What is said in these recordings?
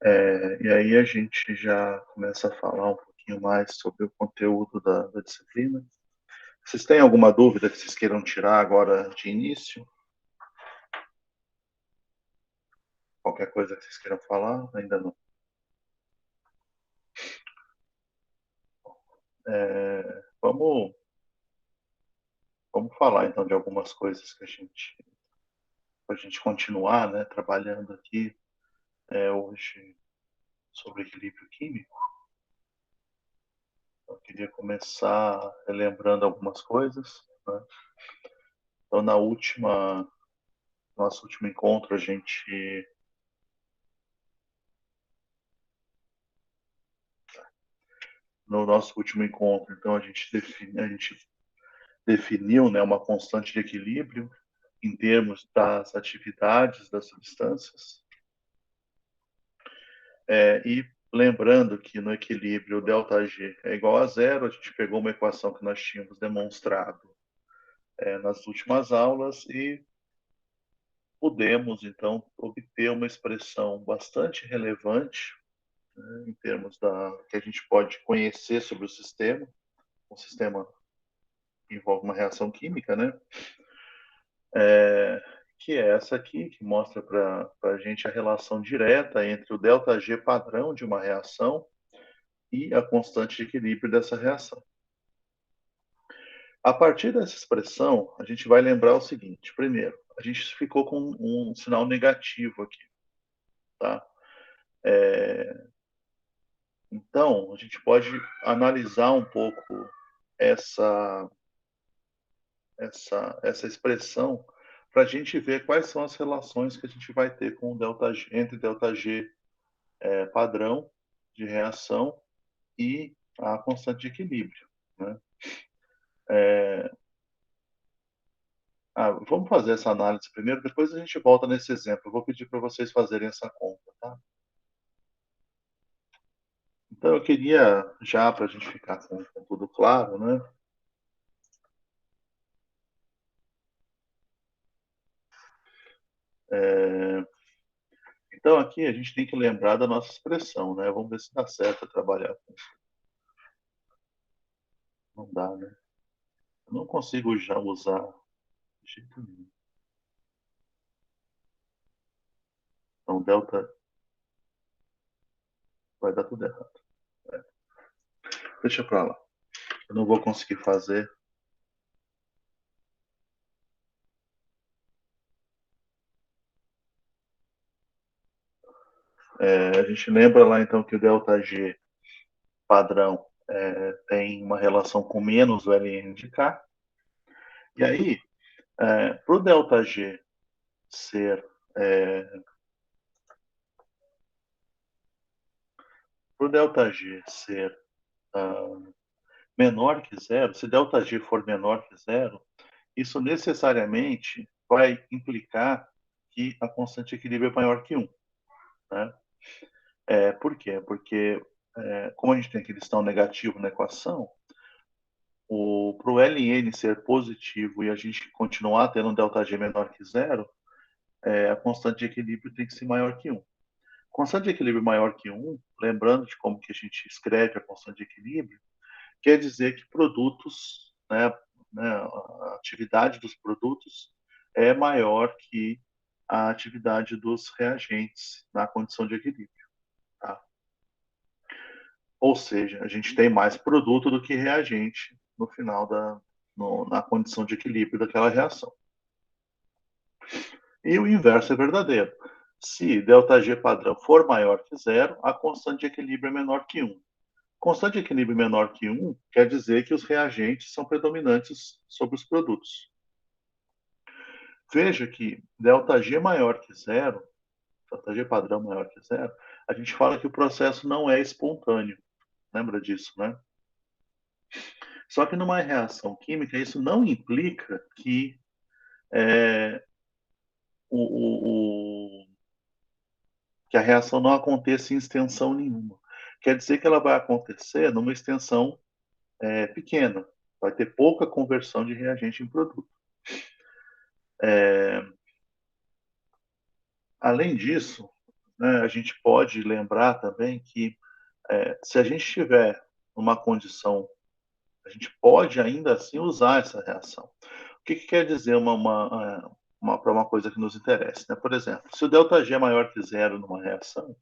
E aí a gente já começa a falar um pouquinho mais sobre o conteúdo da disciplina. Vocês têm alguma dúvida que vocês queiram tirar agora de início? Qualquer coisa que vocês queiram falar? Ainda não. Vamos falar então de algumas coisas que a gente continuar, né, trabalhando aqui hoje sobre equilíbrio químico. Eu queria começar relembrando algumas coisas, né? Então, nosso último encontro, no nosso último encontro, então a gente definiu, né, uma constante de equilíbrio em termos das atividades das substâncias, e lembrando que no equilíbrio o ΔG é igual a zero, a gente pegou uma equação que nós tínhamos demonstrado nas últimas aulas e pudemos, então, obter uma expressão bastante relevante, né, em termos da que a gente pode conhecer sobre o sistema. O sistema envolve uma reação química, né? Que é essa aqui, que mostra para a gente a relação direta entre o ΔG padrão de uma reação e a constante de equilíbrio dessa reação. A partir dessa expressão, a gente vai lembrar o seguinte: primeiro, a gente ficou com um sinal negativo aqui, tá? Então, a gente pode analisar um pouco essa, essa expressão para a gente ver quais são as relações que a gente vai ter com o ΔG, entre ΔG padrão de reação e a constante de equilíbrio, né? Vamos fazer essa análise primeiro, depois a gente volta nesse exemplo. Eu vou pedir para vocês fazerem essa conta, tá? Então, eu queria, já para a gente ficar com tudo claro, né? Então, aqui a gente tem que lembrar da nossa expressão, né? Vamos ver se dá certo trabalhar com isso. Não dá, né? Eu não consigo já usar de jeito nenhum. Então, delta vai dar tudo errado. É. Deixa para lá. Eu não vou conseguir fazer. A gente lembra lá, então, que o ΔG padrão tem uma relação com menos o ln de K. E aí, para o ΔG ser para o ΔG ser menor que zero, se ΔG for menor que zero, isso necessariamente vai implicar que a constante de equilíbrio é maior que 1. Né? Por quê? Porque, como a gente tem aquele sinal negativo na equação, para o ln ser positivo e a gente continuar tendo um ΔG menor que zero, a constante de equilíbrio tem que ser maior que 1. Constante de equilíbrio maior que 1, lembrando de como que a gente escreve a constante de equilíbrio, quer dizer que produtos, a atividade dos produtos é maior que a atividade dos reagentes na condição de equilíbrio. Tá? Ou seja, a gente tem mais produto do que reagente no final na condição de equilíbrio daquela reação. E o inverso é verdadeiro. Se ΔG padrão for maior que zero, a constante de equilíbrio é menor que 1. Constante de equilíbrio menor que 1 quer dizer que os reagentes são predominantes sobre os produtos. Veja que ΔG maior que zero, ΔG padrão maior que zero, a gente fala que o processo não é espontâneo. Lembra disso, né? Só que numa reação química, isso não implica que é, o, que a reação não aconteça em extensão nenhuma. Quer dizer que ela vai acontecer numa extensão pequena. Vai ter pouca conversão de reagente em produto. Além disso, né, a gente pode lembrar também que se a gente tiver uma condição, a gente pode ainda assim usar essa reação. O que, que quer dizer para uma coisa que nos interessa? Né? Por exemplo, se o ΔG é maior que zero numa reação,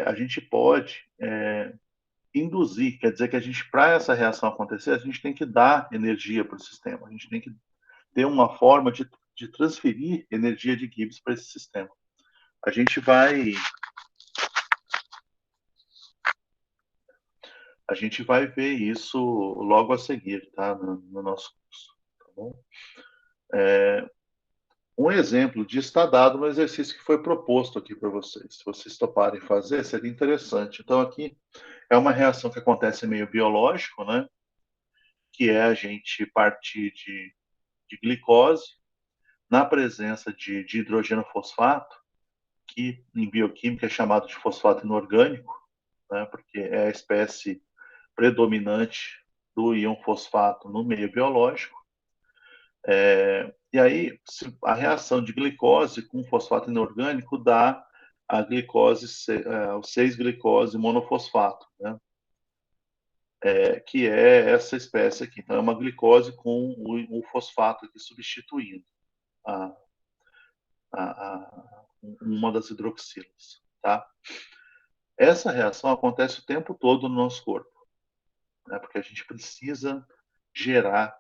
a gente pode induzir, quer dizer que a gente, para essa reação acontecer, a gente tem que dar energia para o sistema, a gente tem que ter uma forma de transferir energia de Gibbs para esse sistema. A gente vai A gente vai ver isso logo a seguir, tá? No nosso curso, tá bom? Um exemplo disso está dado no exercício que foi proposto aqui para vocês. Se vocês toparem fazer, seria interessante. Então, aqui é uma reação que acontece meio biológico, né? Que é a gente partir de glicose na presença de hidrogênio fosfato, que em bioquímica é chamado de fosfato inorgânico, né? Porque é a espécie predominante do íon fosfato no meio biológico. E aí, a reação de glicose com fosfato inorgânico dá a glicose, o 6-glicose monofosfato, né? Que é essa espécie aqui. Então, é uma glicose com o fosfato aqui substituindo a, uma das hidroxilas, tá? Essa reação acontece o tempo todo no nosso corpo, né? Porque a gente precisa gerar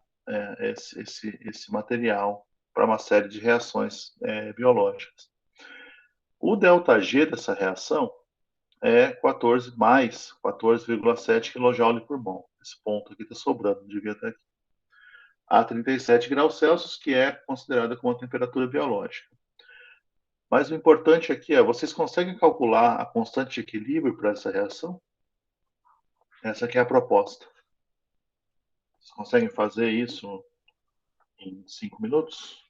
esse material para uma série de reações biológicas. O ΔG dessa reação é 14 mais 14,7 kJ por mol. Esse ponto aqui está sobrando, não devia estar aqui. A 37 graus Celsius, que é considerada como a temperatura biológica. Mas o importante aqui é, vocês conseguem calcular a constante de equilíbrio para essa reação? Essa aqui é a proposta. Vocês conseguem fazer isso em 5 minutos?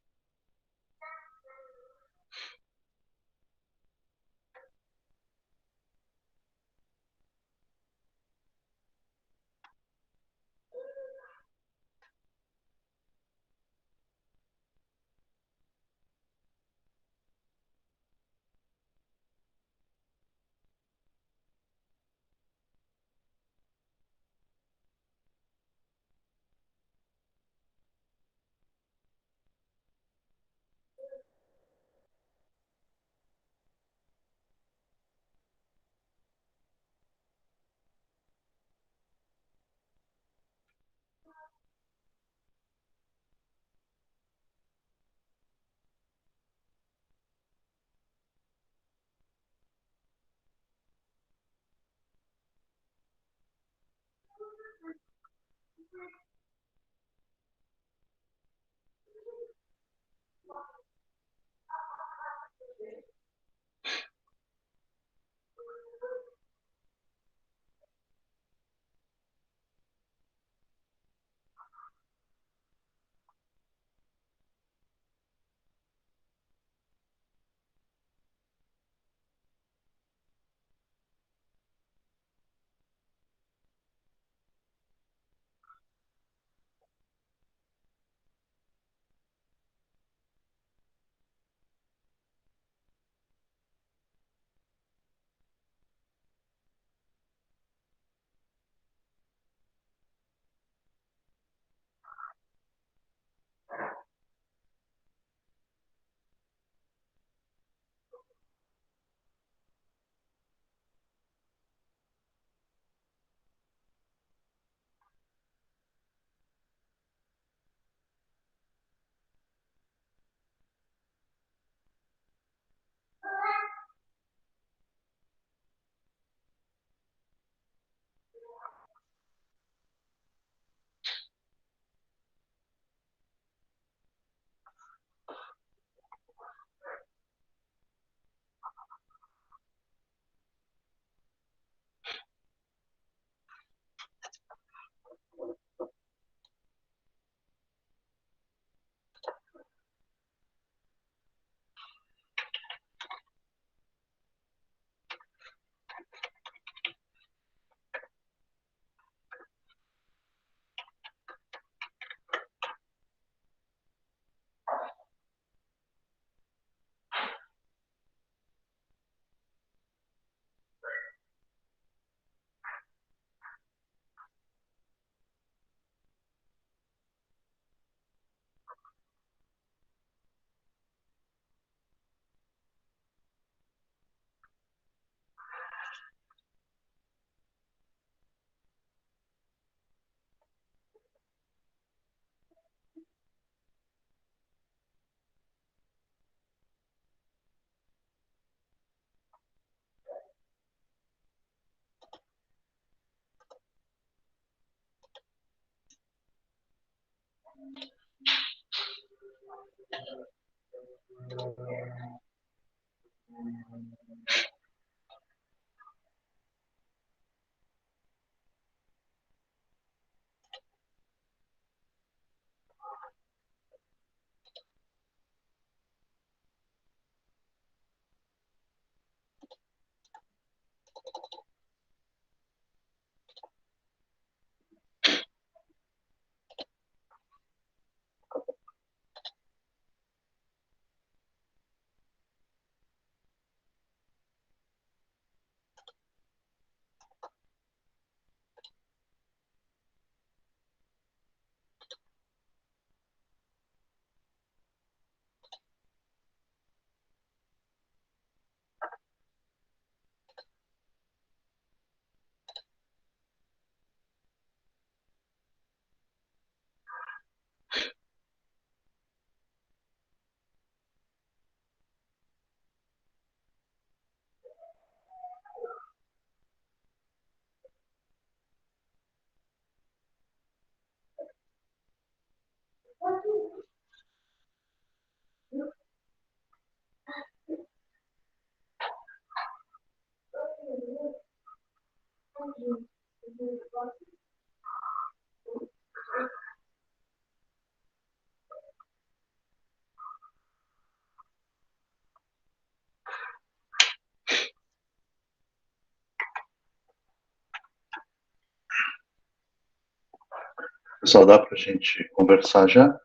Pessoal, dá para a gente conversar já?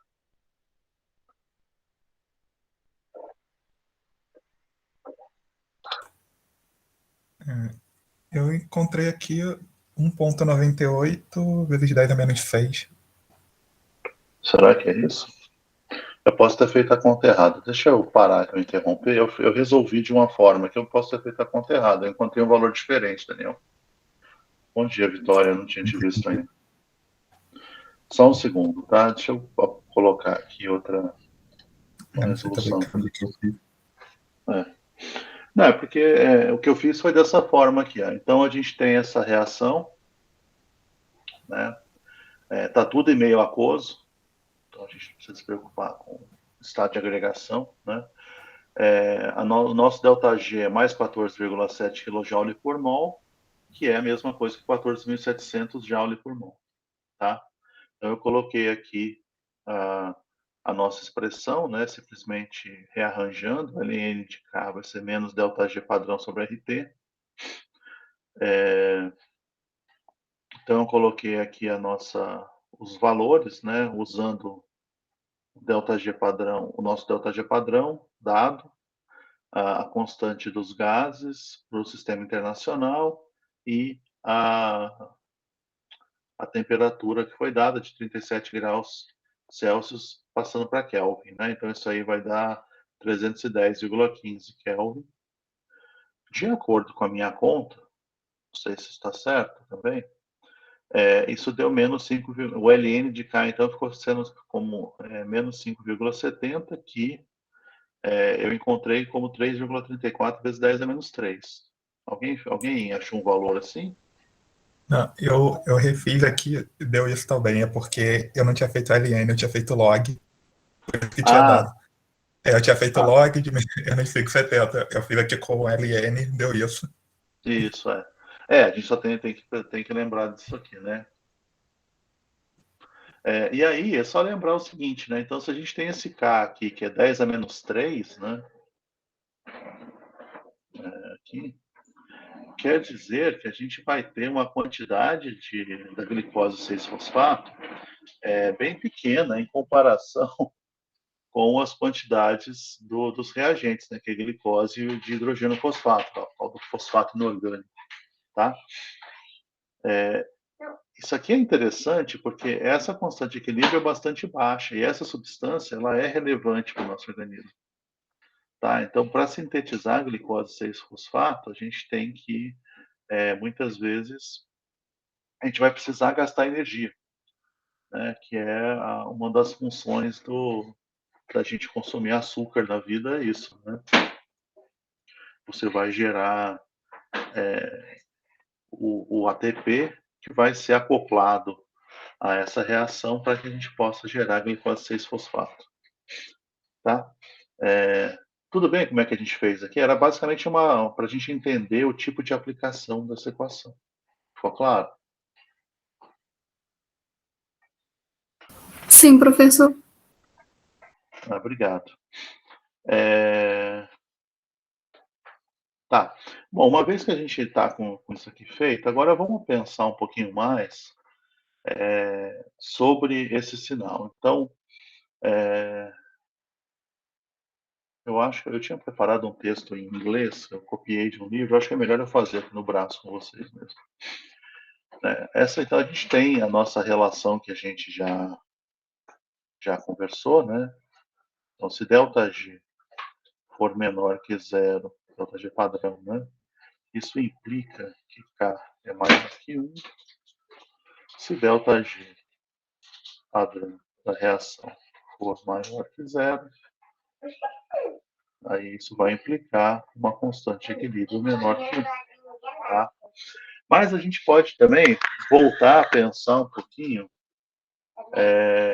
Eu encontrei aqui 1,98 vezes 10 a menos 6. Será que é isso? Eu posso ter feito a conta errada. Deixa eu parar de eu interromper. Eu resolvi de uma forma que eu posso ter feito a conta errada. Eu encontrei um valor diferente, Daniel. Bom dia, Vitória. Eu não tinha te visto ainda. Só um segundo, tá? Deixa eu colocar aqui outra Não sei também resolução. o que eu fiz. Não, é porque o que eu fiz foi dessa forma aqui. Ó. Então a gente tem essa reação, né? Tá tudo em meio aquoso, então a gente não precisa se preocupar com o estado de agregação, né? O nosso ΔG é mais 14,7 kJ por mol, que é a mesma coisa que 14.700 Joule por mol, tá? Então eu coloquei aqui a nossa expressão, né? Simplesmente rearranjando, ln de K vai ser menos ΔG padrão sobre RT. Então eu coloquei aqui os valores, né? Usando o ΔG padrão, o nosso ΔG padrão dado, a constante dos gases para o sistema internacional e a temperatura que foi dada de 37 graus Celsius passando para Kelvin, né? Então isso aí vai dar 310,15 Kelvin. De acordo com a minha conta, não sei se está certo também, isso deu menos 5, o LN de K então ficou sendo como menos 5,70, que eu encontrei como 3,34 vezes 10 a menos 3. Alguém achou um valor assim? Não, eu refiz aqui, deu isso também. É porque eu não tinha feito LN, eu tinha feito log, por isso que tinha dado. Ah, Eu tinha feito ah, log de menos 5,70. Eu fiz aqui com o LN, deu isso. isso é. A gente só tem que lembrar disso aqui, né? E aí, é só lembrar o seguinte, né? Então, se a gente tem esse K aqui, que é 10 a menos 3, né? Aqui, quer dizer que a gente vai ter uma quantidade da glicose 6-fosfato bem pequena em comparação com as quantidades dos reagentes, né? Que é a glicose e o de hidrogênio fosfato, o do fosfato inorgânico, tá? Isso aqui é interessante porque essa constante de equilíbrio é bastante baixa e essa substância ela é relevante para o nosso organismo. Tá? Então, para sintetizar a glicose 6-fosfato, a gente tem que, muitas vezes, a gente vai precisar gastar energia, né? Que é uma das funções da gente consumir açúcar na vida, é isso. Né? Você vai gerar o ATP que vai ser acoplado a essa reação para que a gente possa gerar glicose 6-fosfato. Tá? Tudo bem como é que a gente fez aqui? Era basicamente para a gente entender o tipo de aplicação dessa equação. Ficou claro? Sim, professor. Obrigado. Tá. Bom, uma vez que a gente está com isso aqui feito, agora vamos pensar um pouquinho mais sobre esse sinal. Então, eu acho que eu tinha preparado um texto em inglês, eu copiei de um livro, acho que é melhor eu fazer aqui no braço com vocês mesmo. Então, a gente tem a nossa relação que a gente já conversou, né? Então, se ΔG for menor que zero, ΔG padrão, né? Isso implica que K é maior que 1. Se ΔG padrão da reação for maior que zero, aí isso vai implicar uma constante de equilíbrio menor que 1. Tá? Mas a gente pode também voltar a pensar um pouquinho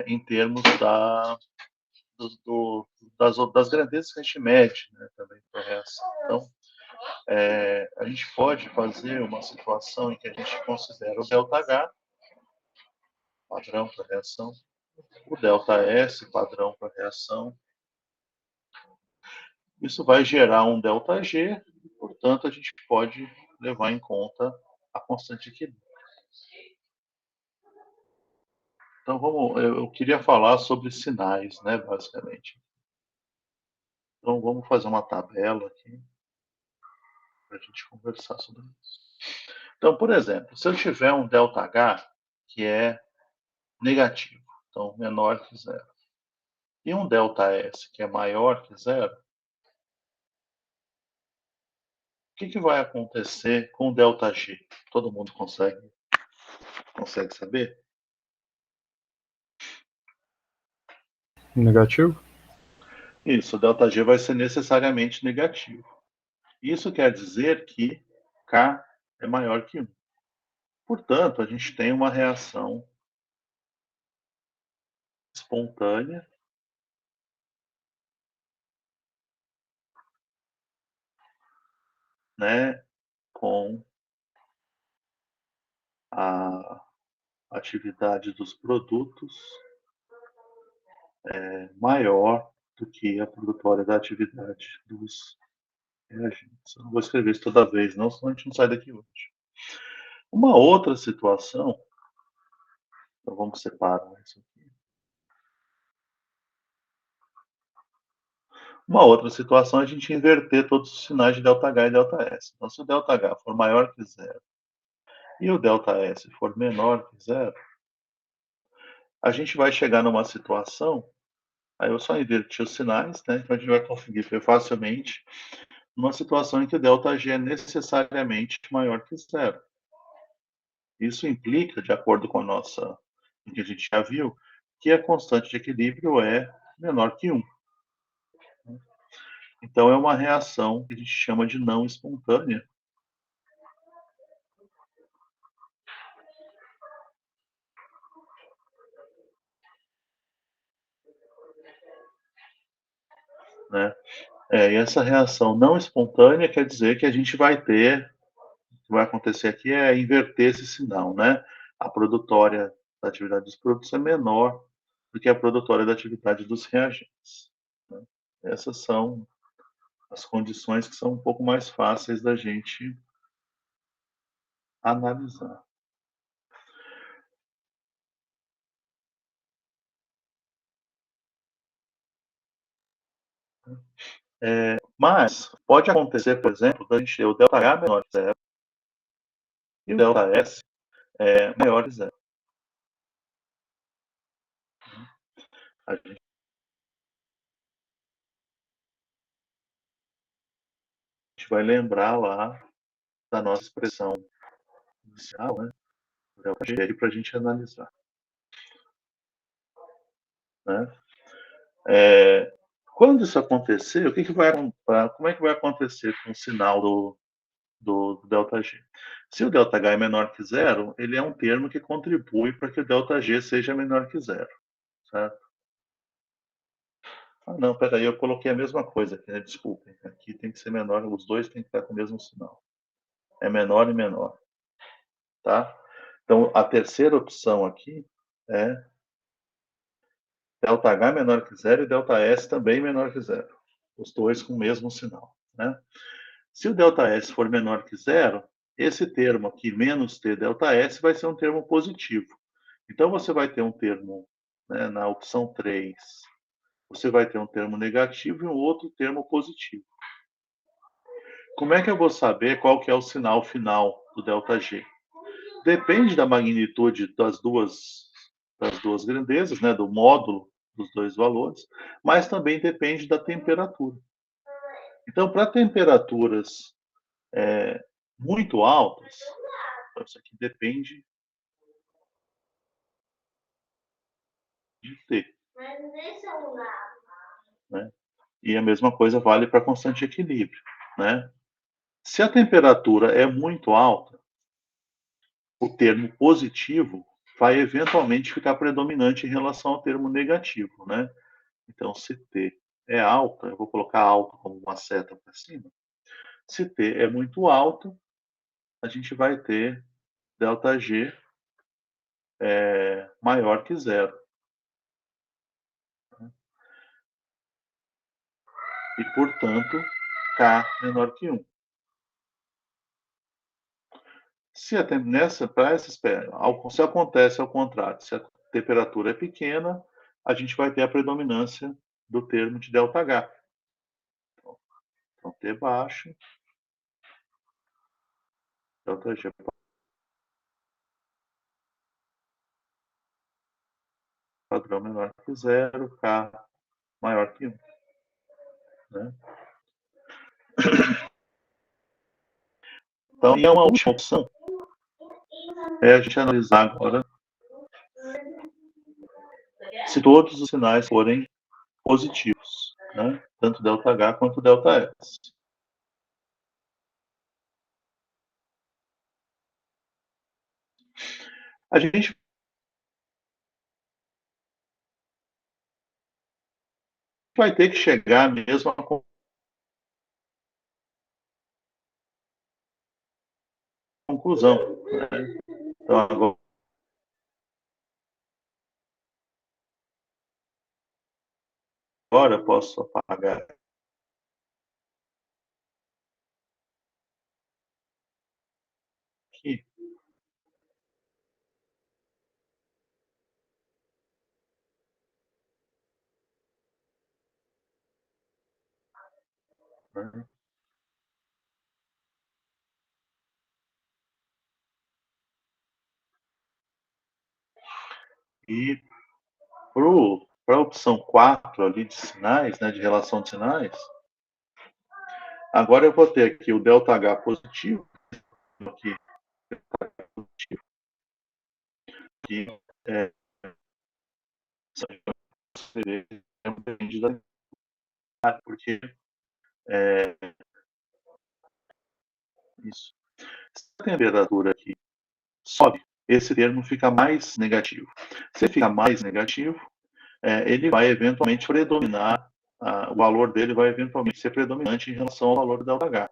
em termos das grandezas que a gente mede, né, também para a reação. Então, a gente pode fazer uma situação em que a gente considera o ΔH, padrão para a reação, o ΔS, padrão para a reação. Isso vai gerar um ΔG, portanto, a gente pode levar em conta a constante de equilíbrio. Então, eu queria falar sobre sinais, né, basicamente. Então, vamos fazer uma tabela aqui para a gente conversar sobre isso. Então, por exemplo, se eu tiver um ΔH que é negativo, então menor que zero, e um ΔS que é maior que zero, o que vai acontecer com o ΔG? Todo mundo consegue saber? Negativo? Isso, o ΔG vai ser necessariamente negativo. Isso quer dizer que K é maior que 1. Portanto, a gente tem uma reação espontânea, né, com a atividade dos produtos maior do que a produtória da atividade dos reagentes. Eu não vou escrever isso toda vez, não, senão a gente não sai daqui hoje. Uma outra situação, então vamos separar isso aqui. Uma outra situação é a gente inverter todos os sinais de ΔH e ΔS. Então, se o ΔH for maior que zero e o ΔS for menor que zero, a gente vai chegar numa situação, aí eu só inverti os sinais, né? Então a gente vai conseguir ver facilmente numa situação em que o ΔG é necessariamente maior que zero. Isso implica, de acordo com o que a gente já viu, que a constante de equilíbrio é menor que 1. Então, é uma reação que a gente chama de não espontânea. Né? E essa reação não espontânea quer dizer que a gente vai ter, o que vai acontecer aqui é inverter esse sinal, né? A produtória da atividade dos produtos é menor do que a produtória da atividade dos reagentes. Né? Essas são as condições que são um pouco mais fáceis da gente analisar. Mas pode acontecer, por exemplo, da gente ter o ΔH menor que zero e o ΔS maior que zero. A gente vai lembrar lá da nossa expressão inicial, né? Para a gente analisar. Né? Quando isso acontecer, como é que vai acontecer com o sinal do ΔG. Se o ΔH é menor que zero, ele é um termo que contribui para que o ΔG seja menor que zero, certo? Ah, não, peraí, eu coloquei a mesma coisa aqui, né? Desculpem. Aqui tem que ser menor, os dois têm que estar com o mesmo sinal. É menor e menor, tá? Então, a terceira opção aqui é ΔH menor que zero e ΔS também menor que zero. Os dois com o mesmo sinal, né? Se o ΔS for menor que zero, esse termo aqui, menos T ΔS, vai ser um termo positivo. Então, você vai ter um termo, né, na opção 3, você vai ter um termo negativo e um outro termo positivo. Como é que eu vou saber qual que é o sinal final do ΔG? Depende da magnitude das duas grandezas, né, do módulo dos dois valores, mas também depende da temperatura. Então, para temperaturas muito altas, isso aqui depende de T. Né? E a mesma coisa vale para a constante de equilíbrio. Né? Se a temperatura é muito alta, o termo positivo vai eventualmente ficar predominante em relação ao termo negativo. Né? Então, se T é alta, eu vou colocar alta como uma seta para cima. Se T é muito alta, a gente vai ter ΔG maior que zero. E, portanto, K menor que 1. Se acontece ao contrário, se a temperatura é pequena, a gente vai ter a predominância do termo de ΔH. Então, T baixo, ΔG padrão menor que zero, K maior que 1. Né? Então, e uma última opção é a gente analisar agora se todos os sinais forem positivos, né? Tanto ΔH quanto ΔS. A gente vai ter que chegar mesmo a conclusão. Né? Então, agora eu posso apagar aqui. Né? E para a opção 4 ali de sinais, né, de relação de sinais, agora eu vou ter aqui o ΔH positivo, aqui, que é, depende da porque isso. Se a temperatura aqui sobe, esse termo fica mais negativo. Se fica mais negativo, ele vai eventualmente predominar, o valor dele vai eventualmente ser predominante em relação ao valor do ΔH.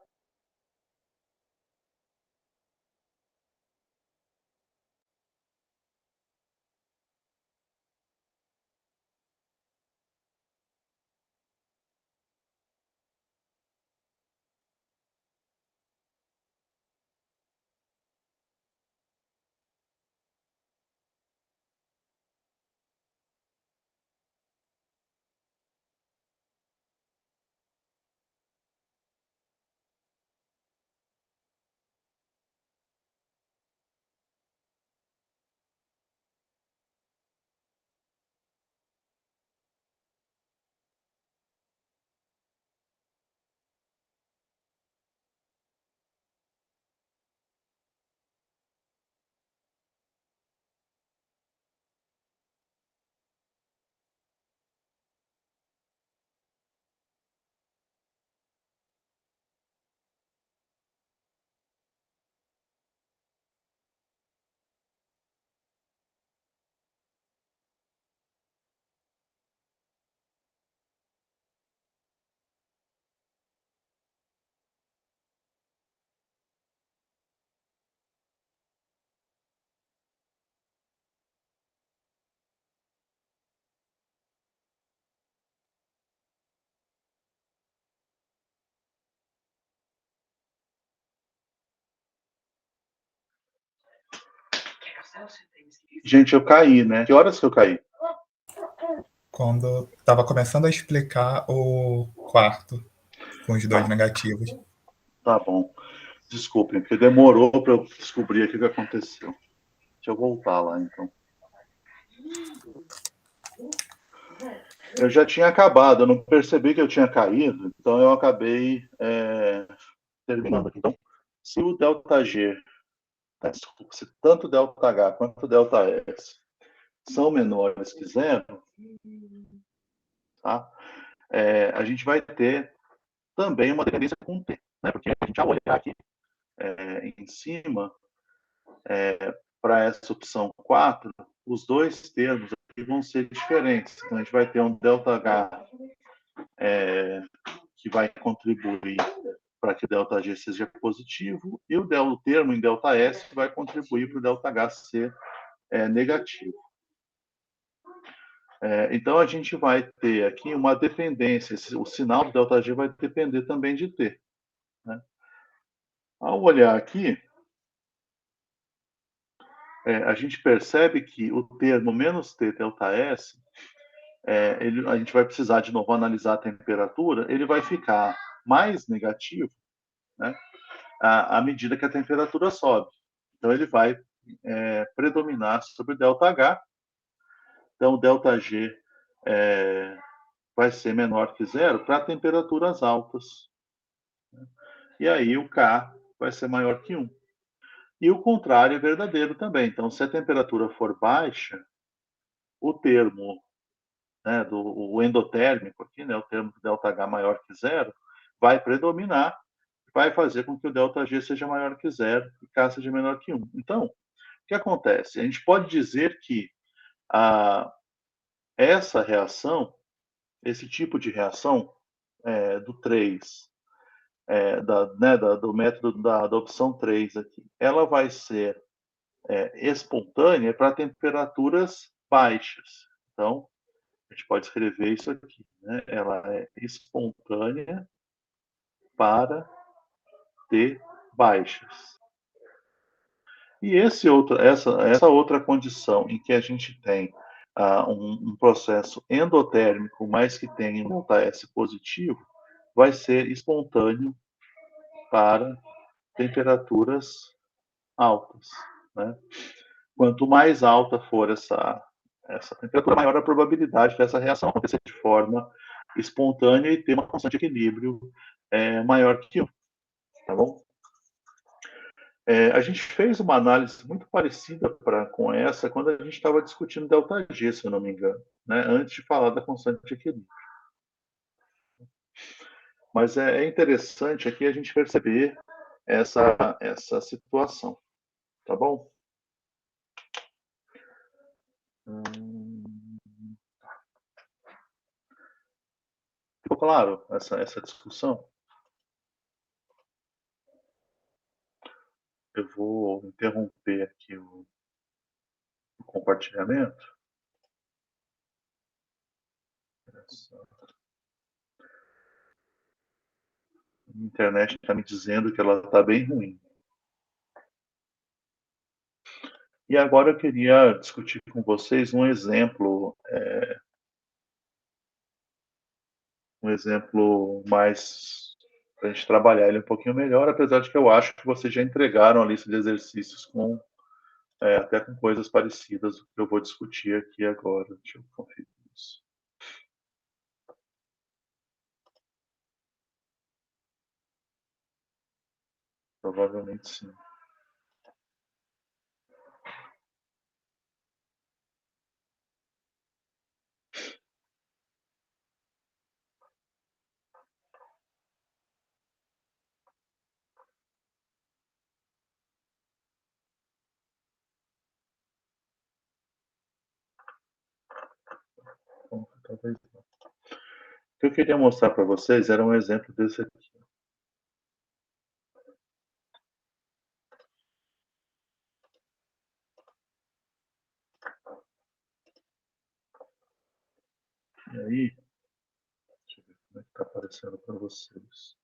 Gente, eu caí, né? Que horas que eu caí? Quando estava começando a explicar o quarto com os dois negativos. Tá bom. Desculpem, porque demorou para eu descobrir o que aconteceu. Deixa eu voltar lá, então. Eu já tinha acabado, eu não percebi que eu tinha caído, então eu acabei terminando aqui. Então, se o ΔG, se tanto ΔH quanto ΔS são menores que zero, tá? A gente vai ter também uma dependência com T, né? Porque a gente já olhar aqui em cima, para essa opção 4, os dois termos aqui vão ser diferentes. Então, a gente vai ter um ΔH que vai contribuir para que o ΔG seja positivo, e o termo em ΔS vai contribuir para o ΔH ser negativo. Então, a gente vai ter aqui uma dependência, o sinal do ΔG vai depender também de T. Né? Ao olhar aqui, a gente percebe que o termo menos T ΔS, a gente vai precisar de novo analisar a temperatura, ele vai ficar mais negativo, né, à medida que a temperatura sobe. Então, ele vai predominar sobre o ΔH. Então, o ΔG vai ser menor que zero para temperaturas altas. E aí, o K vai ser maior que 1. E o contrário é verdadeiro também. Então, se a temperatura for baixa, o termo, né, o endotérmico aqui, né, o termo ΔH maior que zero, vai predominar, vai fazer com que o ΔG seja maior que zero e K seja menor que 1. Então, o que acontece? A gente pode dizer que essa reação, esse tipo de reação do 3, do método da opção 3 aqui, ela vai ser espontânea para temperaturas baixas. Então, a gente pode escrever isso aqui, né? Ela é espontânea para T baixas. E essa outra condição em que a gente tem um processo endotérmico, mas que tem um ΔS positivo, vai ser espontâneo para temperaturas altas. Né? Quanto mais alta for essa temperatura, maior a probabilidade dessa reação acontecer de forma espontânea e ter uma constante de equilíbrio maior que 1. Tá bom? A gente fez uma análise muito parecida com essa quando a gente estava discutindo ΔG, se eu não me engano, né? Antes de falar da constante de equilíbrio. Mas é interessante aqui a gente perceber essa situação. Tá bom? Ficou claro essa discussão? Eu vou interromper aqui o compartilhamento. A internet está me dizendo que ela está bem ruim. E agora eu queria discutir com vocês um exemplo mais para a gente trabalhar ele um pouquinho melhor, apesar de que eu acho que vocês já entregaram a lista de exercícios até com coisas parecidas do que eu vou discutir aqui agora. Deixa eu conferir isso. Provavelmente sim. Bom, talvez não. O que eu queria mostrar para vocês era um exemplo desse aqui. E aí, deixa eu ver como é que está aparecendo para vocês.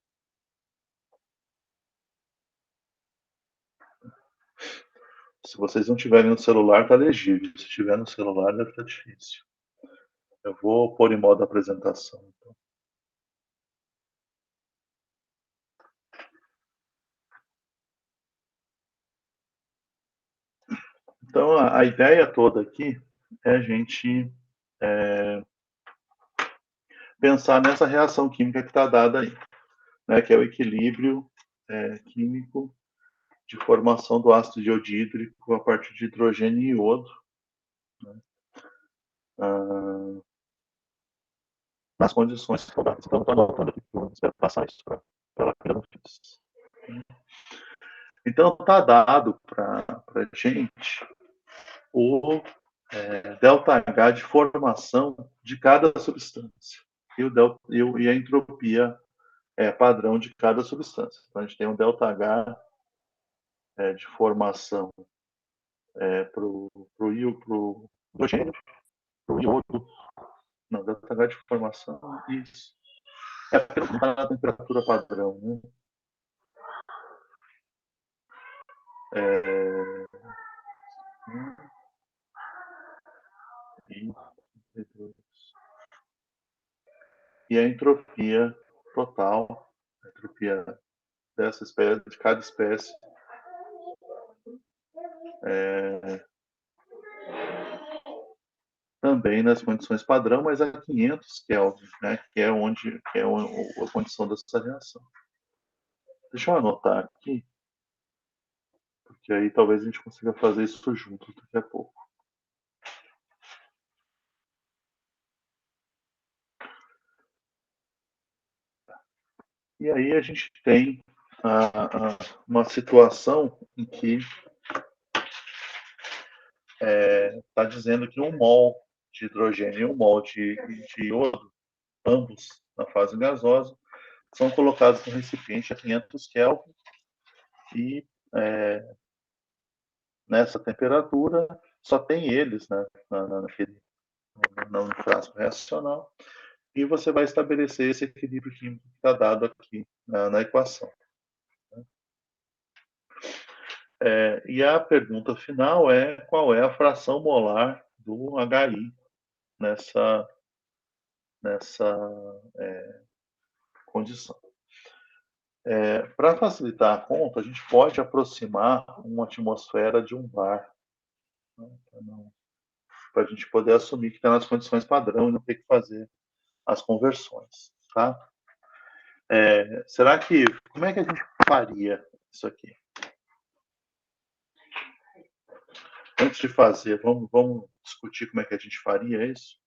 Se vocês não tiverem no celular, tá legível. Se tiver no celular, deve estar difícil. Eu vou pôr em modo apresentação. Então, a ideia toda aqui é a gente pensar nessa reação química que está dada aí, né, que é o equilíbrio químico de formação do ácido iodídrico a partir de hidrogênio e iodo, né, nas condições que eu estou anotando aqui, eu espero passar isso para ela. Então, está dado para a gente o ΔH de formação de cada substância e a entropia padrão de cada substância. Então, a gente tem um ΔH de formação para o hidrogênio, para o iodo. Não, ΔH de formação, isso. É a temperatura padrão, né? E a entropia total, a entropia dessa espécie, de cada espécie, também nas condições padrão, mas a 500 Kelvin, né, que é a condição dessa reação. Deixa eu anotar aqui, porque aí talvez a gente consiga fazer isso junto daqui a pouco. E aí a gente tem uma situação em que está dizendo que 1 mol de hidrogênio e 1 mol de iodo, ambos na fase gasosa, são colocados no recipiente a 500 Kelvin e nessa temperatura só tem eles, né, no frasco reacional, e você vai estabelecer esse equilíbrio químico que está dado aqui na equação. E a pergunta final é qual é a fração molar do HI nessa condição. Para facilitar a conta, a gente pode aproximar uma atmosfera de um bar, né, para a gente poder assumir que está nas condições padrão e não ter que fazer as conversões. Tá? Como é que a gente faria isso aqui? Antes de fazer, vamos discutir como é que a gente faria isso?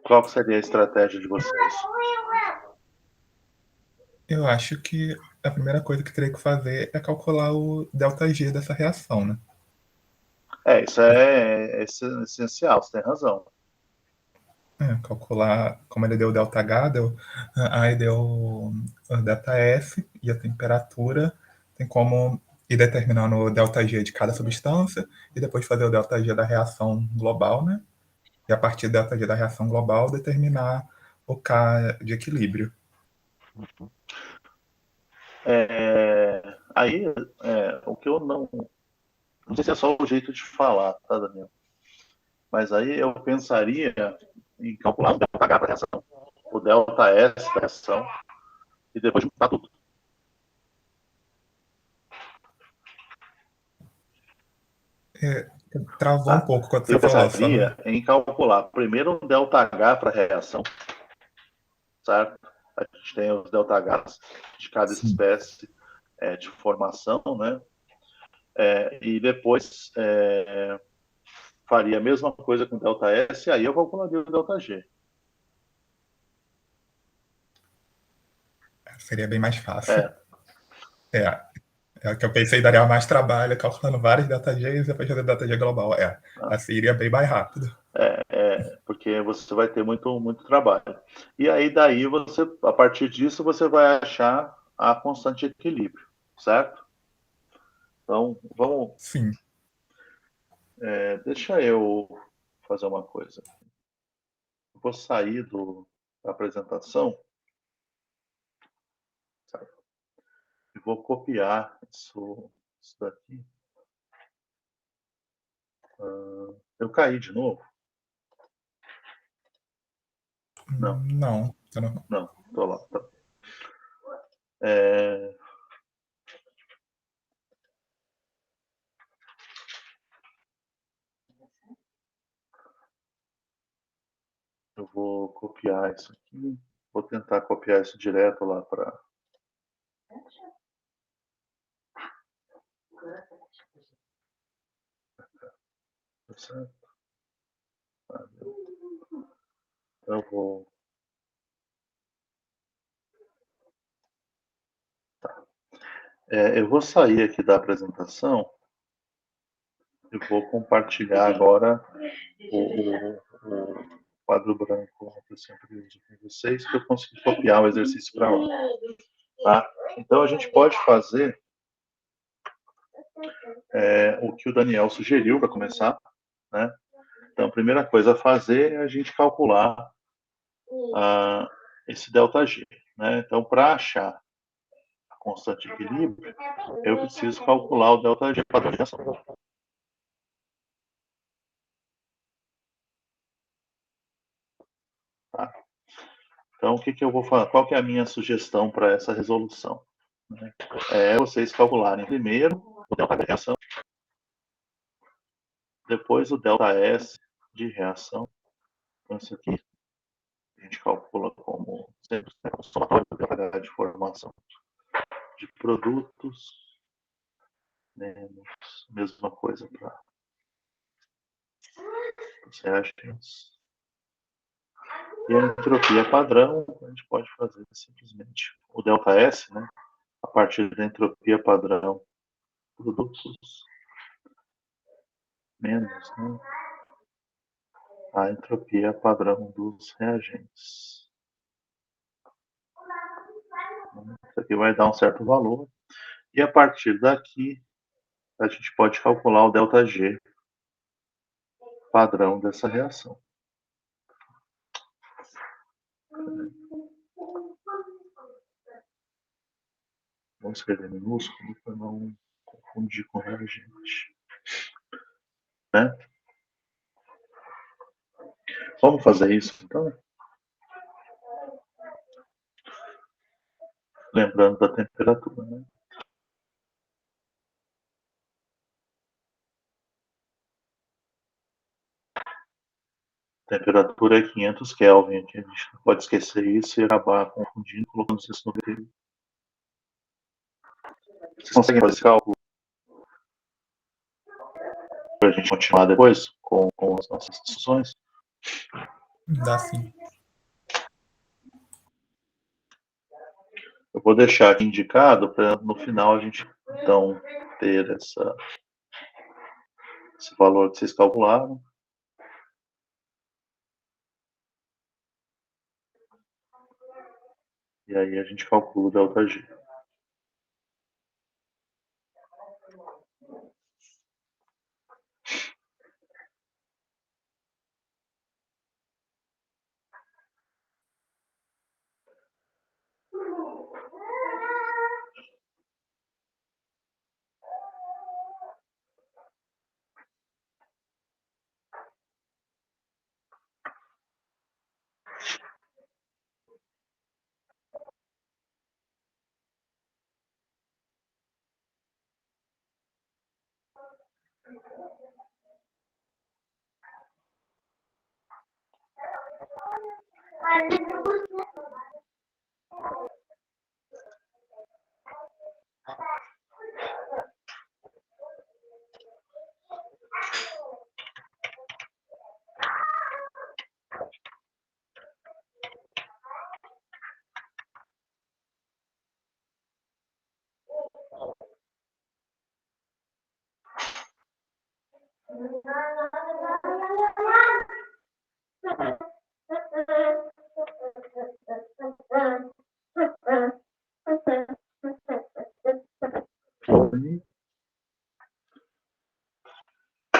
Qual seria a estratégia de vocês? Eu acho que a primeira coisa que teria que fazer é calcular o ΔG dessa reação, né? Isso é essencial, você tem razão. Calcular como ele deu ΔH, aí deu o ΔS e a temperatura, tem como ir determinando o ΔG de cada substância e depois fazer o ΔG da reação global, né? E a partir do ΔG da reação global determinar o K de equilíbrio. Aí, o que eu não sei se é só o jeito de falar, tá, Daniel? Mas aí eu pensaria em calcular o ΔH para a reação, o ΔS da reação, e depois juntar tudo. Travou um pouco quando você Eu falou. pensaria em calcular primeiro um ΔH para a reação, certo? A gente tem os ΔHs de cada espécie de formação, né? E depois faria a mesma coisa com ΔS, e aí eu calcularia o ΔG. Seria bem mais fácil. É o que eu pensei, daria mais trabalho calculando vários DataGs e depois fazer DataG global. Assim iria bem mais rápido. Porque você vai ter muito, muito trabalho. E aí, daí, a partir disso, você vai achar a constante de equilíbrio, certo? Então, vamos. Sim. Deixa eu fazer uma coisa. vou sair da apresentação e vou copiar isso daqui. Eu caí de novo? Não. Não, eu não. Não, tô lá. Tá. Eu vou copiar isso aqui. Vou tentar copiar isso direto lá para. Tá certo? Eu vou. Tá. Eu vou sair aqui da apresentação e vou compartilhar agora o quadro branco que eu sempre uso com vocês, que eu consegui copiar o exercício para lá. Tá? Então a gente pode fazer o que o Daniel sugeriu para começar, né? Então a primeira coisa a fazer é a gente calcular esse ΔG, né? Então para achar a constante de equilíbrio, eu preciso calcular o ΔG padrão de reação. Tá? Então, o que eu vou fazer? Qual que é a minha sugestão para essa resolução? É vocês calcularem primeiro o ΔH de reação, depois o ΔS de reação. Então, isso aqui a gente calcula como sempre o somatório do ΔH de formação de produtos, menos mesma coisa para os reagentes. E a entropia padrão, a gente pode fazer simplesmente o ΔS, né, a partir da entropia padrão produtos menos, né, a entropia padrão dos reagentes. Isso aqui vai dar um certo valor. E a partir daqui, a gente pode calcular o ΔG padrão dessa reação. Vamos escrever minúsculo para não confundir com reagente. Né? Vamos fazer isso, então? Lembrando da temperatura, né? Temperatura é 500 Kelvin, aqui a gente não pode esquecer isso e acabar confundindo, colocando isso no vídeo. Vocês conseguem fazer esse cálculo para a gente continuar depois com as nossas discussões? Dá sim. Eu vou deixar aqui indicado para no final a gente então ter esse valor que vocês calcularam. E aí a gente calcula o ΔG.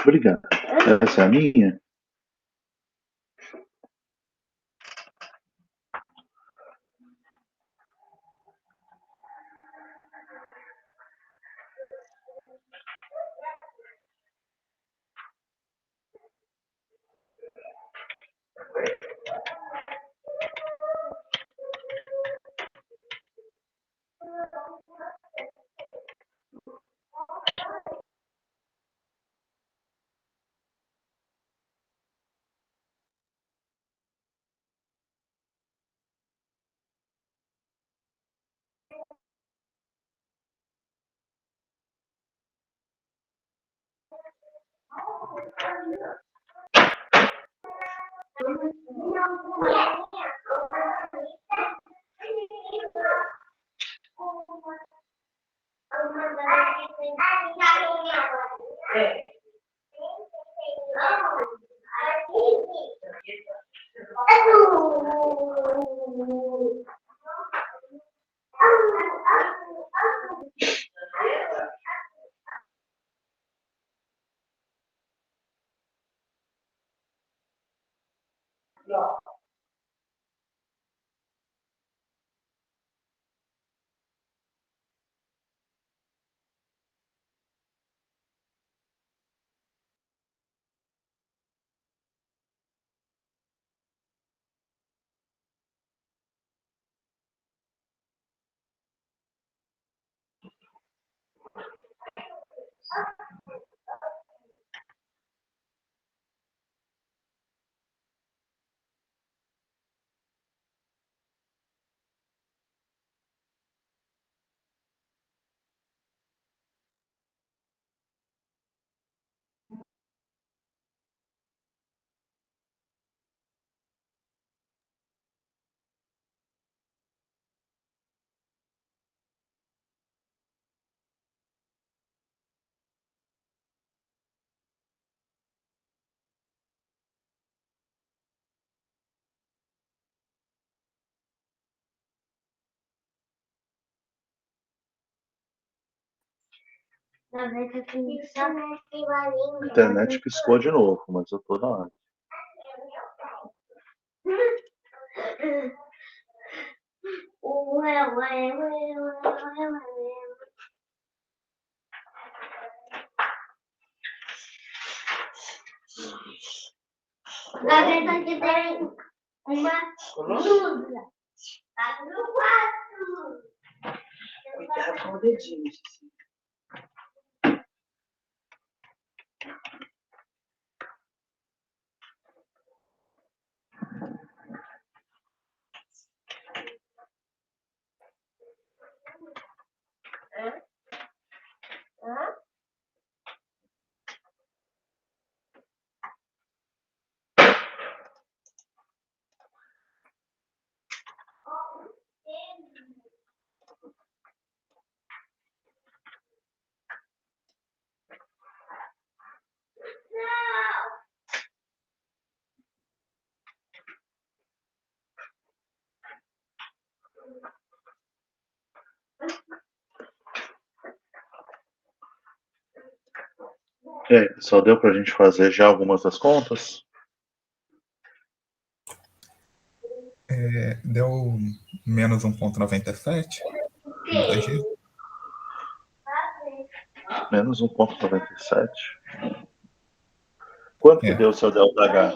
Obrigado. Essa é a minha? A internet piscou de novo, mas eu tô na hora. Gaveta que tem uma blusa. Tá no quarto. Cuidado com o dedinho, assim. E aí, pessoal, deu pra gente fazer já algumas das contas? Deu menos 1,97 no DG. Menos 1,97. Quanto que deu o seu delta H?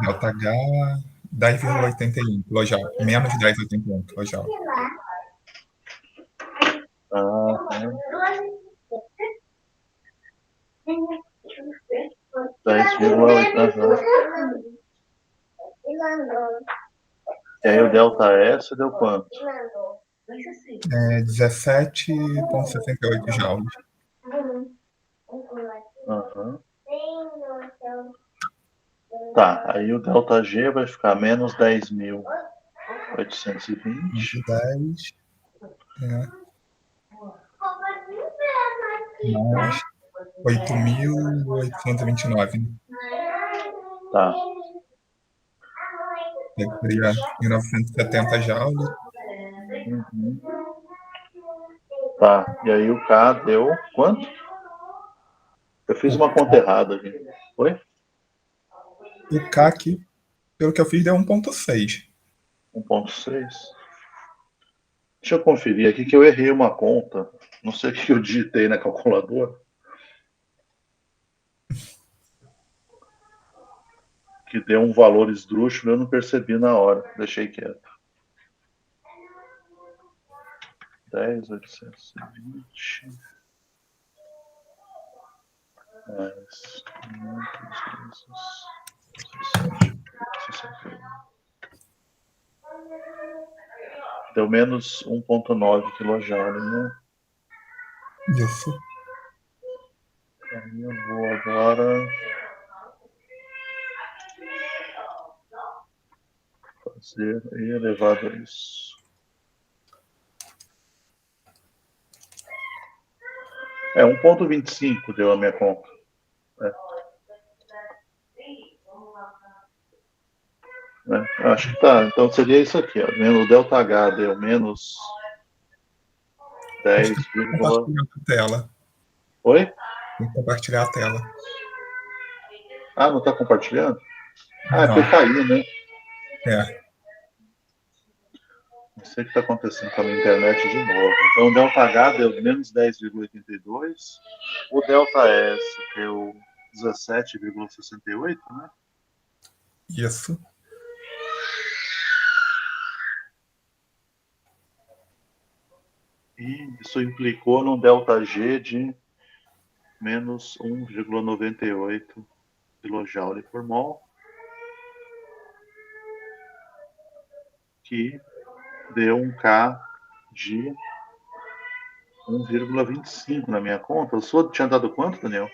Delta H 10,81 kJ. Menos 10,81 kJ. Aham. 10,8. Aham. E aí o delta S deu quanto? 17,68 joules. Aham. Tá, aí o delta G vai ficar menos 10.820. 10, mais 8.829. Tá. Seria em 970 joules. Uhum. Tá, e aí o K deu quanto? Eu fiz uma conta errada aqui. Foi? O K aqui, pelo que eu fiz, deu 1,6. 1,6. Deixa eu conferir aqui que eu errei uma conta. Não sei o que eu digitei na calculadora. Que deu um valor esdrúxulo, eu não percebi na hora. Deixei quieto. 10.820 mais 500 vezes 61. Deu menos 1,9 kJ, né? Isso. Aí eu vou agora fazer E elevado a isso. É 1,25 deu a minha conta. Acho que tá. Então seria isso aqui. Ó. O delta H deu menos Acho 10, que tem que compartilhar a tela. Oi? Tem que compartilhar a tela. Ah, não está compartilhando? Ah, é Não. porque caiu, né? É. Não sei o que está acontecendo com a minha internet de novo. Então o delta H deu menos 10,82. O delta S deu 17,68, né? Isso. E isso implicou num delta G de menos 1,98 kJ por mol, que deu um K de 1,25 na minha conta. O senhor tinha dado quanto, Daniel?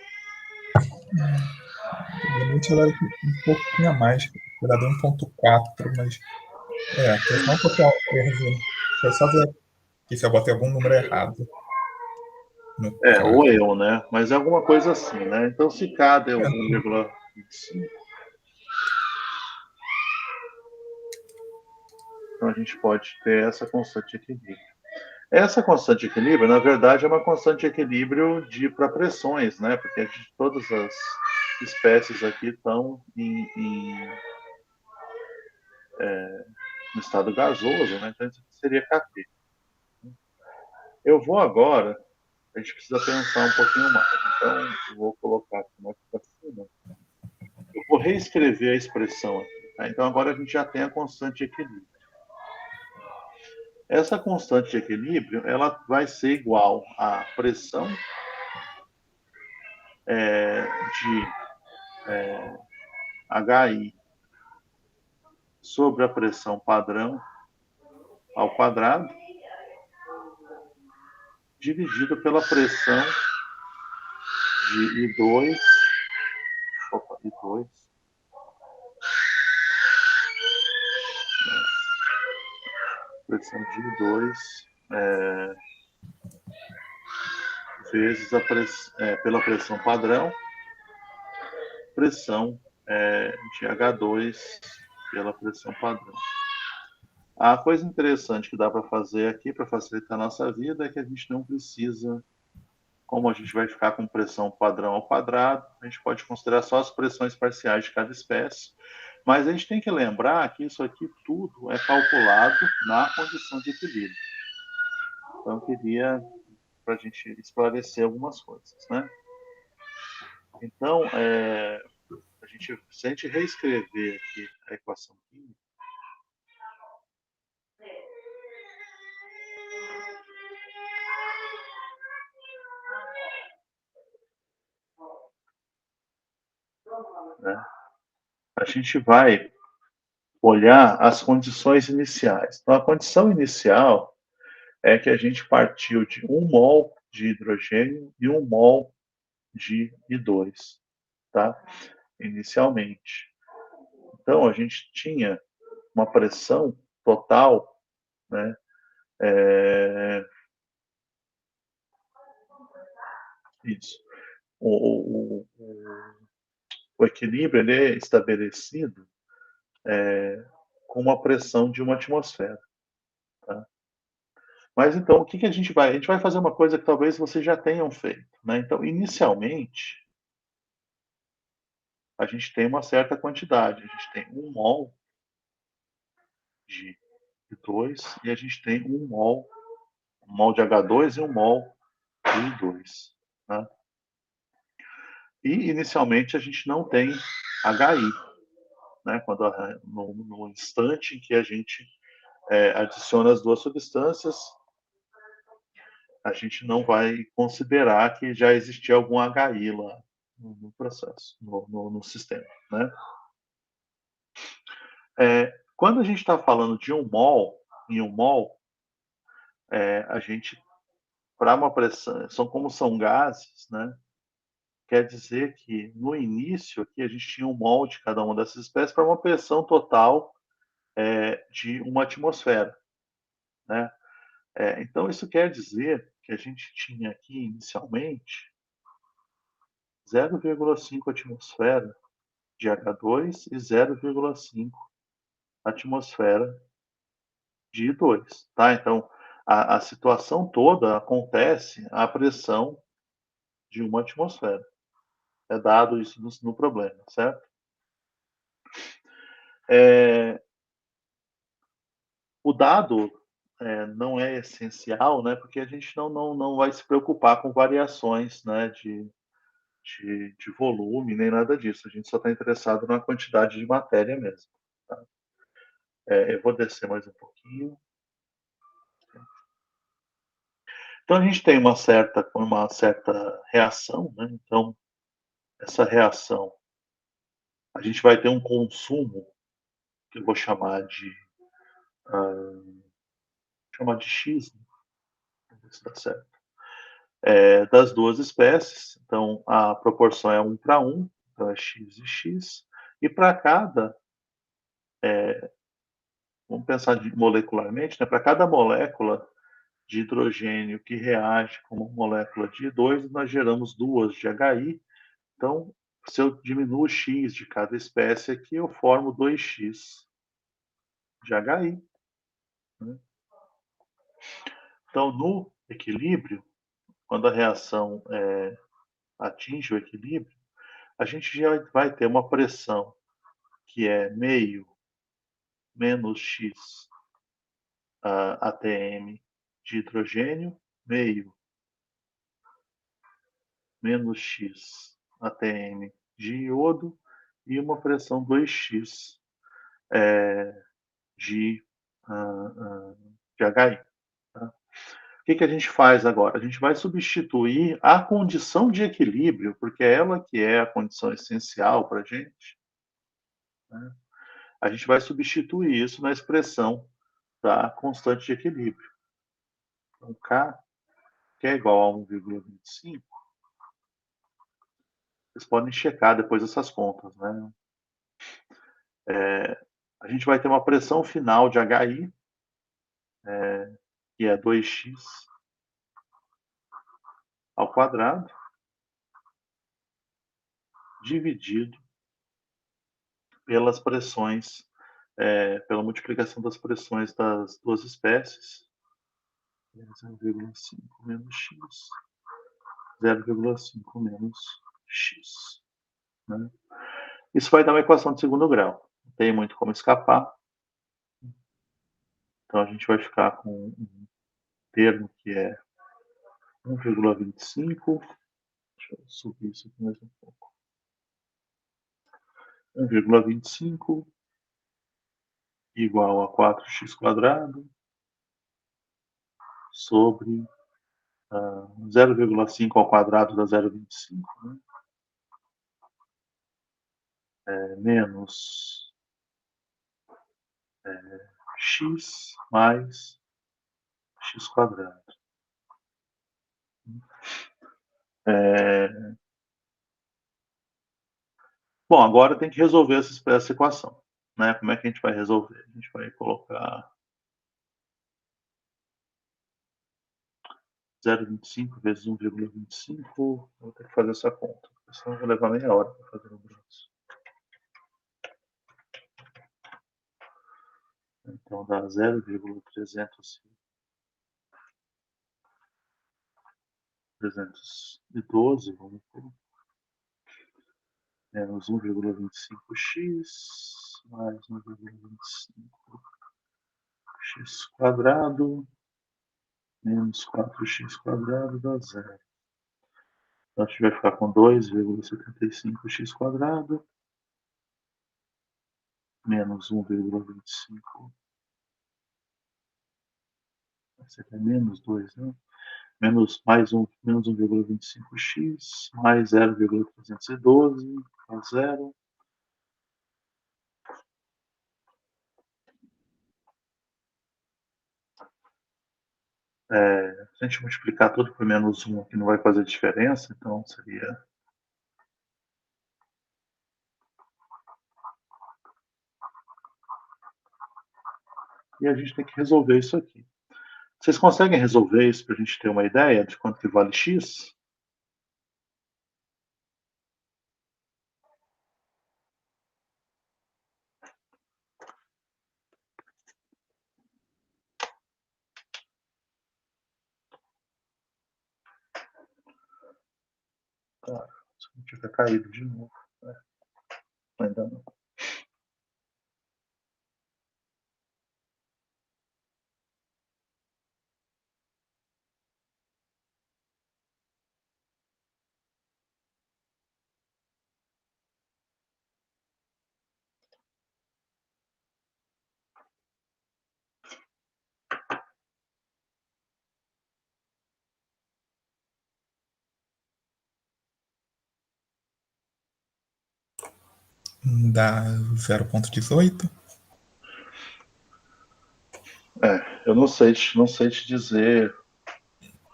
Provavelmente ela um pouquinho a mais. Ela deu 1,4, mas. Tem só um pouquinho erro. Eu só ver aqui se eu botei algum número errado. No Ou caso. eu, né? Mas é alguma coisa assim, né? Então, se K deu 1,25, então a gente pode ter essa constante de equilíbrio. Essa constante de equilíbrio, na verdade, é uma constante de equilíbrio para pressões, né? Porque todas as espécies aqui estão no estado gasoso, né? Então, isso seria KT. Eu vou agora, a gente precisa pensar um pouquinho mais. Então, eu vou colocar aqui mais para cima. Eu vou reescrever a expressão aqui. Tá? Então, agora a gente já tem a constante de equilíbrio. Essa constante de equilíbrio, ela vai ser igual à pressão de HI sobre a pressão padrão ao quadrado, dividido pela pressão de I2, I2, pressão de I2 vezes pela pressão padrão, pressão de H2 pela pressão padrão. A coisa interessante que dá para fazer aqui, para facilitar a nossa vida, é que a gente não precisa, como a gente vai ficar com pressão padrão ao quadrado, a gente pode considerar só as pressões parciais de cada espécie, mas a gente tem que lembrar que isso aqui tudo é calculado na condição de equilíbrio. Então, eu queria, para a gente esclarecer algumas coisas, né? Então, se a gente reescrever aqui a equação química, né, a gente vai olhar as condições iniciais. Então, a condição inicial é que a gente partiu de 1 mol de hidrogênio e 1 mol de I2, tá? Inicialmente. Então, a gente tinha uma pressão total, né? Isso. O equilíbrio ele é estabelecido com uma pressão de uma atmosfera. Tá? Mas então, o que a gente vai? A gente vai fazer uma coisa que talvez vocês já tenham feito. Né? Então, inicialmente, a gente tem uma certa quantidade. A gente tem 1 mol de I2 e a gente tem 1 mol de H2 e 1 mol de I2. Né? E, inicialmente, a gente não tem HI. Né? No instante em que a gente adiciona as duas substâncias, a gente não vai considerar que já existia algum HI lá no processo, no sistema. Né? Quando a gente está falando de 1 mol, em 1 mol, a gente, para uma pressão, como são gases, né? quer dizer que no início aqui a gente tinha um molde de cada uma dessas espécies para uma pressão total de uma atmosfera, né? Então isso quer dizer que a gente tinha aqui inicialmente 0,5 atmosfera de H2 e 0,5 atmosfera de I2, tá? Então a situação toda acontece à pressão de uma atmosfera. É dado isso no problema, certo? O dado não é essencial, né? Porque a gente não vai se preocupar com variações, né? De volume, nem nada disso. A gente só está interessado na quantidade de matéria mesmo. Tá? Eu vou descer mais um pouquinho. Então a gente tem uma certa reação, né? Então essa reação, a gente vai ter um consumo que eu vou chamar de X, né? Vamos ver se dá certo. Das duas espécies. Então a proporção é 1 para 1, então é X e X. E para cada vamos pensar molecularmente, né? Para cada molécula de hidrogênio que reage com uma molécula de I2, nós geramos duas de HI. Então, se eu diminuo o X de cada espécie aqui, eu formo 2X de HI. Né? Então, no equilíbrio, quando a reação atinge o equilíbrio, a gente já vai ter uma pressão que é meio menos X ATM de hidrogênio, meio menos X ATM de iodo e uma pressão 2X de HI. Tá? O que a gente faz agora? A gente vai substituir a condição de equilíbrio, porque é ela que é a condição essencial para a gente. Né? A gente vai substituir isso na expressão da constante de equilíbrio. Então, K, que é igual a 1,25, vocês podem checar depois essas contas. Né? A gente vai ter uma pressão final de HI, que é 2x ao quadrado, dividido pelas pressões, pela multiplicação das pressões das duas espécies, 0,5 menos x, 0,5 menos x. Né? Isso vai dar uma equação de segundo grau. Não tem muito como escapar. Então a gente vai ficar com um termo que é 1,25. Deixa eu subir isso aqui mais um pouco. 1,25 igual a 4x² sobre 0,5 ao quadrado da 0,25, né? Menos x mais x². Bom, agora tem que resolver essa equação. Né? Como é que a gente vai resolver? A gente vai colocar 0,25 vezes 1,25. Vou ter que fazer essa conta, senão eu vou levar meia hora para fazer o braço. Então dá 0,312, vamos por menos 1,25x mais 1,25x² menos 4x² dá zero. Então a gente vai ficar com 2,75x² menos 1,25. Esse aqui é menos 2, né? Menos 1,25x mais 0,312 dá zero. Se a gente multiplicar tudo por menos 1 aqui não vai fazer diferença, então seria e a gente tem que resolver isso aqui. Vocês conseguem resolver isso para a gente ter uma ideia de quanto que vale x? Tá, isso aqui fica caído de novo. Né? Ainda não. Dá 0,18. Eu não sei te dizer,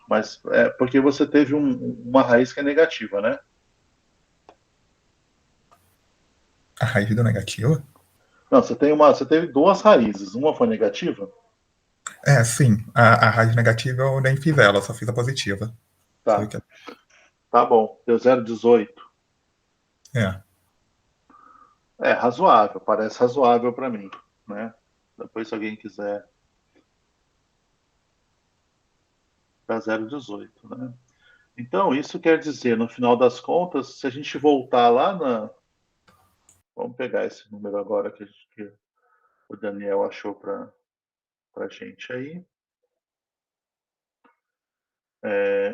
mas é porque você teve uma raiz que é negativa, né? A raiz do negativo? Não, você teve duas raízes. Uma foi negativa? Sim. A raiz negativa eu nem fiz ela, só fiz a positiva. Foi o Tá, que. tá bom. Deu 0,18. É. É razoável, parece razoável para mim, né? Depois, se alguém quiser, dá 0,18, né? Então, isso quer dizer, no final das contas, se a gente voltar lá na. Vamos pegar esse número agora que o Daniel achou para a gente aí.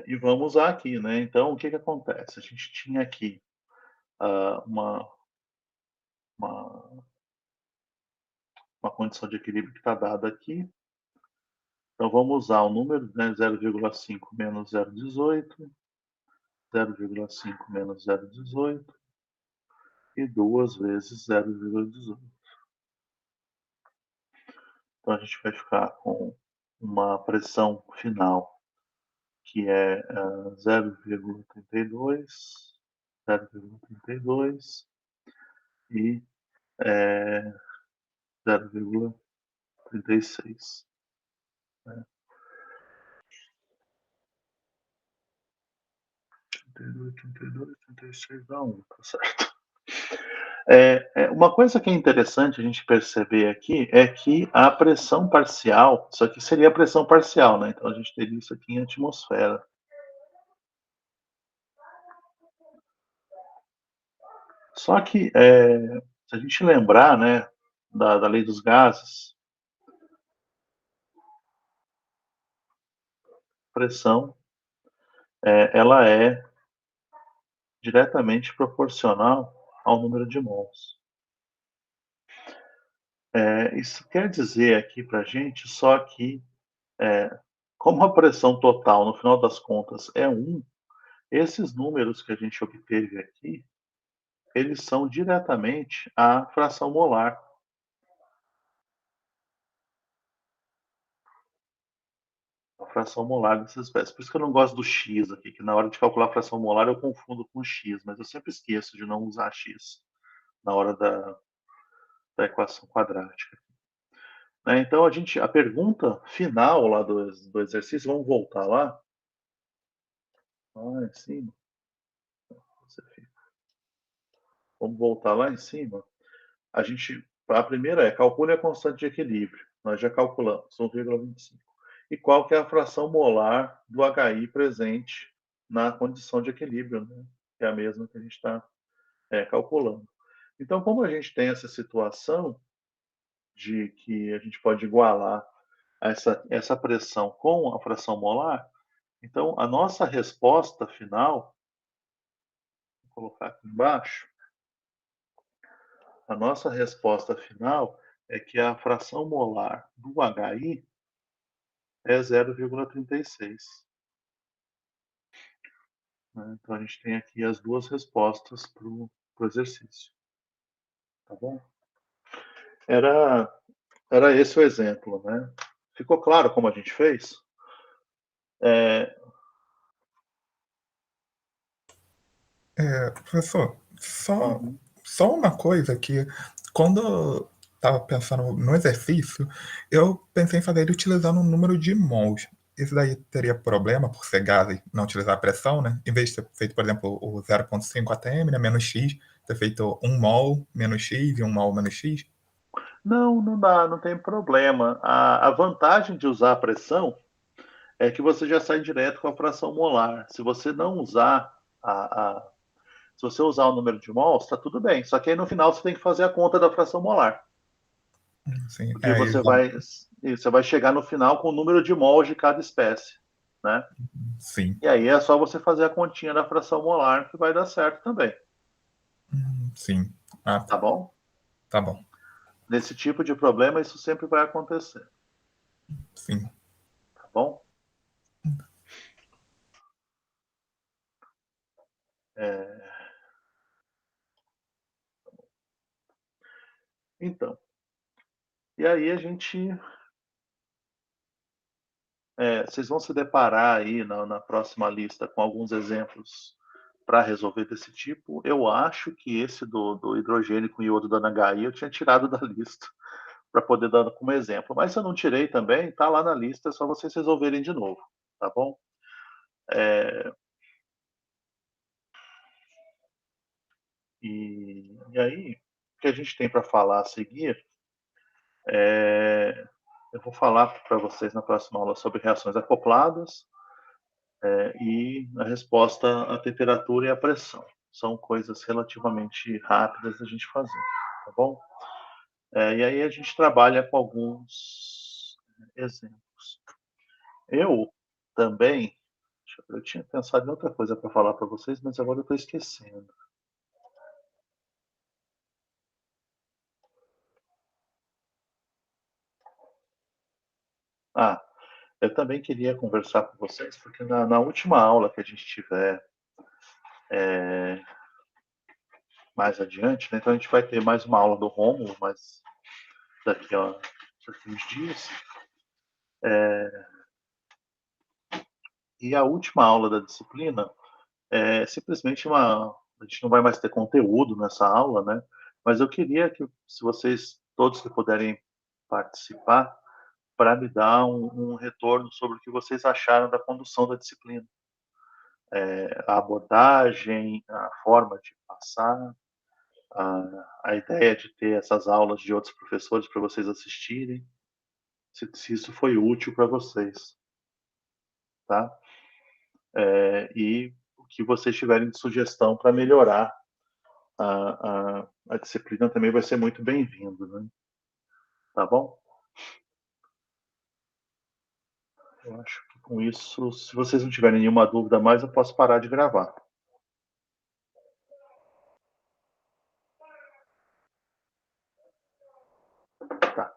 E vamos usar aqui, né? Então, o que acontece? A gente tinha aqui uma, uma, uma condição de equilíbrio que está dada aqui. Então, vamos usar o número, né? 0,5 menos 0,18, 0,5 menos 0,18 e 2 vezes 0,18. Então, a gente vai ficar com uma pressão final que é 0,32, 0,32 e 0,36. Né? 32, 32, 36 dá 1, tá certo. Uma coisa que é interessante a gente perceber aqui é que a pressão parcial, isso aqui seria a pressão parcial, né? Então a gente teria isso aqui em atmosfera. Só que, se a gente lembrar, né, da lei dos gases, pressão, ela é diretamente proporcional ao número de mols. Isso quer dizer aqui para a gente só que, como a pressão total, no final das contas, é 1, esses números que a gente obteve aqui, eles são diretamente a fração molar. A fração molar dessas espécies. Por isso que eu não gosto do x aqui, que na hora de calcular a fração molar eu confundo com x, mas eu sempre esqueço de não usar x na hora da equação quadrática. Então, a pergunta final lá do exercício, vamos voltar lá. Lá em cima. Vamos voltar lá em cima. A primeira calcule a constante de equilíbrio. Nós já calculamos, 1,25. E qual que é a fração molar do HI presente na condição de equilíbrio, né? Que é a mesma que a gente está calculando. Então, como a gente tem essa situação de que a gente pode igualar essa pressão com a fração molar, então a nossa resposta final, vou colocar aqui embaixo, a nossa resposta final é que a fração molar do HI é 0,36. Né? Então a gente tem aqui as duas respostas para o exercício. Tá bom? Era esse o exemplo, né? Ficou claro como a gente fez? Professor, Uhum. só uma coisa que quando estava pensando no exercício, eu pensei em fazer ele utilizando um número de mols. Isso daí teria problema por ser gás e não utilizar a pressão, né? Em vez de ter feito, por exemplo, o 0,5 atm, né, menos X, ter feito 1 mol menos X e 1 mol menos X. Não, não dá, não tem problema. A vantagem de usar a pressão é que você já sai direto com a fração molar. Se você não usar se você usar o número de mols, está tudo bem. Só que aí no final você tem que fazer a conta da fração molar. Sim, Porque você vai chegar no final com o número de mols de cada espécie, né? sim, E aí é só você fazer a continha da fração molar que vai dar certo também, sim. Ah, tá bom? tá bom. Nesse tipo de problema isso sempre vai acontecer, Sim. tá bom? É, Então, e aí vocês vão se deparar aí na próxima lista com alguns exemplos para resolver desse tipo. Eu acho que esse do hidrogênio com iodo da HI eu tinha tirado da lista para poder dar como exemplo. Mas se eu não tirei também, está lá na lista, é só vocês resolverem de novo, tá bom? E aí, o que a gente tem para falar a seguir, eu vou falar para vocês na próxima aula sobre reações acopladas e a resposta à temperatura e à pressão. São coisas relativamente rápidas da gente fazer, tá bom? E aí a gente trabalha com alguns exemplos. Eu também, eu tinha pensado em outra coisa para falar para vocês, mas agora eu estou esquecendo. Ah, eu também queria conversar com vocês, porque na última aula que a gente tiver mais adiante, né, então a gente vai ter mais uma aula do Rômulo, mas daqui uns dias. E a última aula da disciplina é simplesmente uma. A gente não vai mais ter conteúdo nessa aula, né? Mas eu queria que, se vocês, todos que puderem participar, para me dar um retorno sobre o que vocês acharam da condução da disciplina. A abordagem, a forma de passar, a ideia de ter essas aulas de outros professores para vocês assistirem, se isso foi útil para vocês, tá? E o que vocês tiverem de sugestão para melhorar a disciplina também vai ser muito bem-vindo, né? Tá bom? Eu acho que com isso, se vocês não tiverem nenhuma dúvida mais, eu posso parar de gravar. Tá.